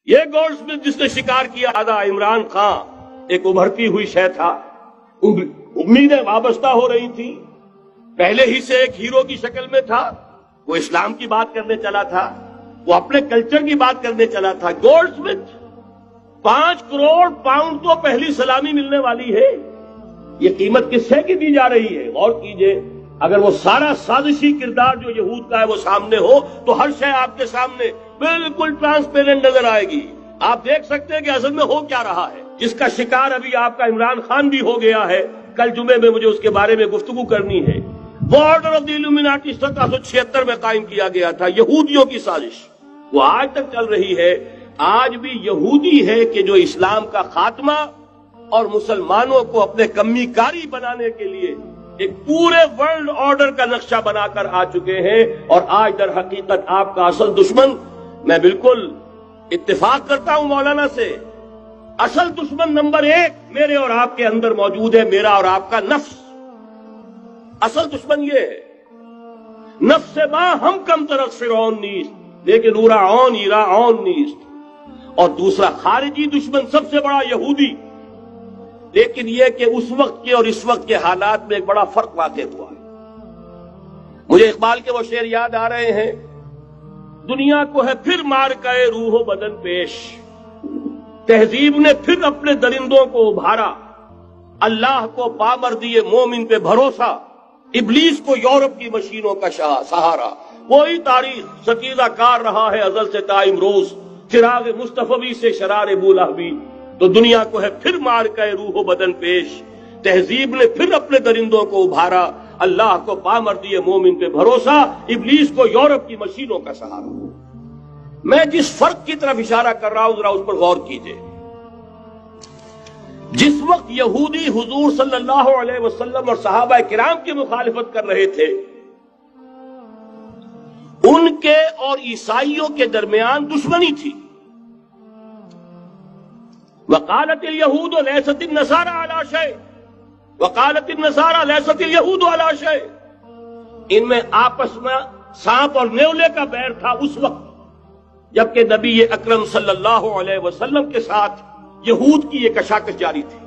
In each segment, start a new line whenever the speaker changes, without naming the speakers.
یہ گولڈسمتھ جس نے شکار کیا آدھا عمران خان ایک ابھرتی ہوئی شے تھا، امیدیں وابستہ ہو رہی تھی، پہلے ہی سے ایک ہیرو کی شکل میں تھا، وہ اسلام کی بات کرنے چلا تھا، وہ اپنے کلچر کی بات کرنے چلا تھا۔ گولڈسمتھ 5 کروڑ پاؤنڈ تو پہلی سلامی ملنے والی ہے، یہ قیمت کس سے کی دی جا رہی ہے؟ غور کیجئے، اگر وہ سارا سازشی کردار جو یہود کا ہے وہ سامنے ہو تو ہر شے آپ کے سامنے بالکل ٹرانسپیرنٹ نظر آئے گی، آپ دیکھ سکتے ہیں کہ اصل میں ہو کیا رہا ہے، جس کا شکار ابھی آپ کا عمران خان بھی ہو گیا ہے۔ کل جمعے میں مجھے اس کے بارے میں گفتگو کرنی ہے۔ وہ آرڈر آف دی الومناٹی 1776 میں قائم کیا گیا تھا، یہودیوں کی سازش، وہ آج تک چل رہی ہے۔ آج بھی یہودی ہے کہ جو اسلام کا خاتمہ اور مسلمانوں کو اپنے کمی کاری بنانے کے لیے ایک پورے ورلڈ آرڈر کا نقشہ بنا کر آ چکے ہیں، اور آج در حقیقت آپ کا اصل دشمن، میں بالکل اتفاق کرتا ہوں مولانا سے، اصل دشمن نمبر 1 میرے اور آپ کے اندر موجود ہے، میرا اور آپ کا نفس۔ اصل دشمن یہ ہے، نفس ما ہم کم طرف فرعون نیست لیکن اورا عون ایرا عون نیست۔ اور دوسرا خارجی دشمن سب سے بڑا یہودی، لیکن یہ کہ اس وقت کے اور اس وقت کے حالات میں ایک بڑا فرق واقع ہوا ہے۔ مجھے اقبال کے وہ شعر یاد آ رہے ہیں، دنیا کو ہے پھر مار کے روح و بدن پیش، تہذیب نے پھر اپنے درندوں کو ابھارا، اللہ کو پامردی مومن پہ بھروسہ، ابلیس کو یورپ کی مشینوں کا سہارا۔ وہی تاریخ ستیزہ کار رہا ہے ازل سے تا امروز، چراغ مصطفی سے شرار بولہبی، تو دنیا کو ہے پھر مار کے روح و بدن پیش، تہذیب نے پھر اپنے درندوں کو ابھارا، اللہ کو پامردی مومن پہ بھروسہ، ابلیس کو یورپ کی مشینوں کا سہارا۔ میں جس فرق کی طرف اشارہ کر رہا ہوں ذرا اس پر غور کیجئے۔ جس وقت یہودی حضور صلی اللہ علیہ وسلم اور صحابہ کرام کی مخالفت کر رہے تھے، ان کے اور عیسائیوں کے درمیان دشمنی تھی۔ وقالت اليہود لیست النصارى علی شیء وقالت النصارى لیست اليہود علی شیء، ان میں آپس میں سانپ اور نیولے کا بیر تھا اس وقت، جبکہ نبی اکرم صلی اللہ علیہ وسلم کے ساتھ یہود کی یہ کشاکش جاری تھی۔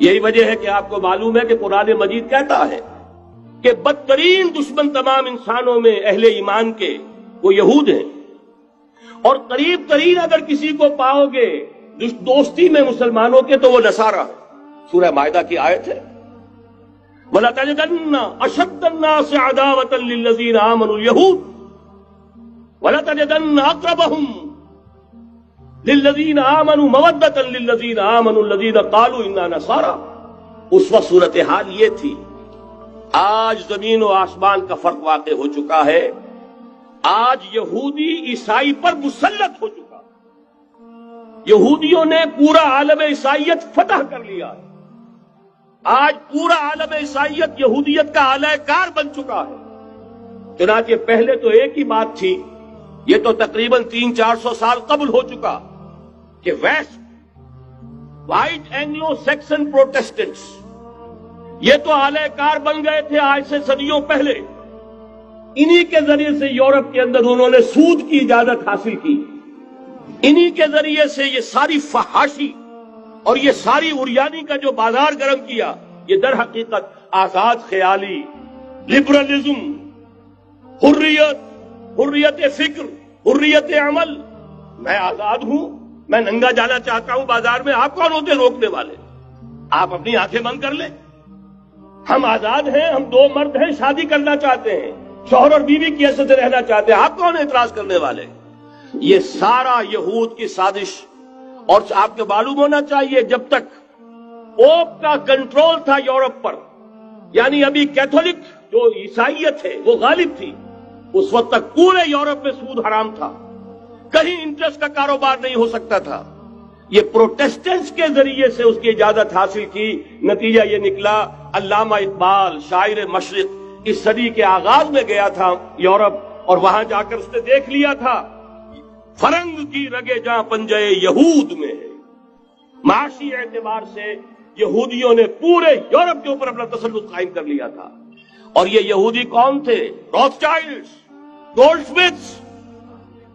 یہی وجہ ہے کہ آپ کو معلوم ہے کہ قرآن مجید کہتا ہے کہ بدترین دشمن تمام انسانوں میں اہل ایمان کے وہ یہود ہیں، اور قریب ترین اگر کسی کو پاؤ گے دوستی میں مسلمانوں کے تو وہ نصارہ ہے۔ سورہ مائدہ کی آیت ہے، وَلَتَجِدَنَّ أَشَدَّ النَّاسِ عَدَاوَةً لِلَّذِينَ آمَنُوا الْيَهُودَ وَلَتَجِدَنَّ أَقْرَبَهُمْ لِلَّذِينَ آمَنُوا مَوَدَّةً لِلَّذِينَ آمَنُوا الَّذِينَ قَالُوا إِنَّا نَصَارَى۔ اس وقت صورتحال یہ تھی۔ آج زمین و آسمان کا فرق واقع ہو چکا ہے، آج یہودی عیسائی پر مسلط ہو چکا، یہودیوں نے پورا عالم عیسائیت فتح کر لیا ہے، آج پورا عالم عیسائیت یہودیت کا اعلی کار بن چکا ہے۔ چنانچہ پہلے تو ایک ہی بات تھی، یہ تو تقریباً 300-400 سال قبل ہو چکا، کہ west white Anglo Saxon Protestants یہ تو اعلی کار بن گئے تھے آج سے صدیوں پہلے، انہی کے ذریعے سے یورپ کے اندر انہوں نے سود کی اجازت حاصل کی، انہی کے ذریعے سے یہ ساری فحاشی اور یہ ساری عریانی کا جو بازار گرم کیا، یہ در حقیقت آزاد خیالی، لبرلزم، حریت فکر، حریت عمل، میں آزاد ہوں، میں ننگا جانا چاہتا ہوں بازار میں، آپ کون ہوتے روکنے والے؟ آپ اپنی آنکھیں بند کر لیں، ہم آزاد ہیں، ہم 2 مرد ہیں، شادی کرنا چاہتے ہیں، شوہر اور بیوی کی حیثیت سے رہنا چاہتے ہیں، آپ کون اعتراض کرنے والے؟ یہ سارا یہود کی سازش، اور آپ کو معلوم ہونا چاہیے جب تک پوپ کا کنٹرول تھا یورپ پر، یعنی ابھی کیتھولک جو عیسائیت ہے وہ غالب تھی، اس وقت تک پورے یورپ میں سود حرام تھا، کہیں انٹرسٹ کا کاروبار نہیں ہو سکتا تھا۔ یہ پروٹیسٹنٹس کے ذریعے سے اس کی اجازت حاصل کی، نتیجہ یہ نکلا، علامہ اقبال شاعر مشرق اس صدی کے آغاز میں گیا تھا یورپ، اور وہاں جا کر اس نے دیکھ لیا تھا فرنگ کی رگے جہاں پنجے یہود میں ہے۔ معاشی اعتبار سے یہودیوں نے پورے یورپ کے اوپر اپنا تسلط قائم کر لیا تھا، اور یہ یہودی کون تھے؟ روتھ چائلڈز، گولڈسمتھس،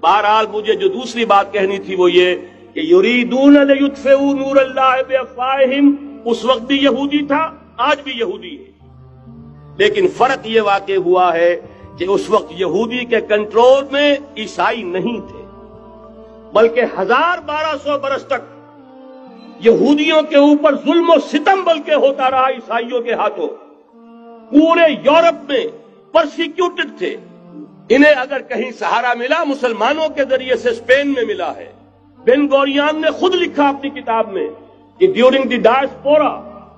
بہرحال مجھے جو دوسری بات کہنی تھی وہ یہ کہ یریدون لیطفئوا نور اللہ بافواہہم، اس وقت بھی یہودی تھا، آج بھی یہودی ہے، لیکن فرق یہ واقع ہوا ہے کہ اس وقت یہودی کے کنٹرول میں عیسائی نہیں تھے، بلکہ 1200 برس تک یہودیوں کے اوپر ظلم و ستم بلکہ ہوتا رہا عیسائیوں کے ہاتھوں، پورے یورپ میں پرسیکیوٹڈ تھے۔ انہیں اگر کہیں سہارا ملا مسلمانوں کے ذریعے سے اسپین میں ملا ہے۔ بن گوریان نے خود لکھا اپنی کتاب میں کہ ڈیورنگ دی ڈائسپورا،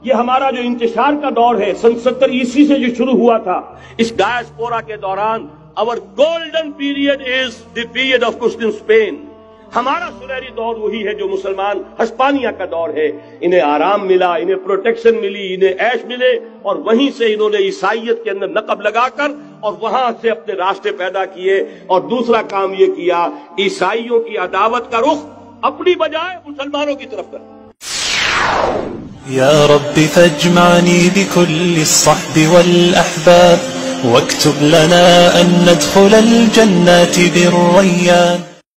یہ ہمارا جو انتشار کا دور ہے 70 عیسوی سے جو شروع ہوا تھا، اس ڈائسپورا کے دوران our golden period is the period of Christian Spain، ہمارا سنہری دور وہی ہے جو مسلمان ہسپانیہ کا دور ہے۔ انہیں آرام ملا، انہیں پروٹیکشن ملی، انہیں عیش ملے، اور وہیں سے انہوں نے عیسائیت کے اندر نقب لگا کر اور وہاں سے اپنے راستے پیدا کیے۔ اور دوسرا کام یہ کیا، عیسائیوں کی عداوت کا رخ اپنی بجائے مسلمانوں کی طرف کر۔
یا رب فاجمعنی بكل الصحب والأحباب واكتب لنا أن ندخل الجنات بالريان۔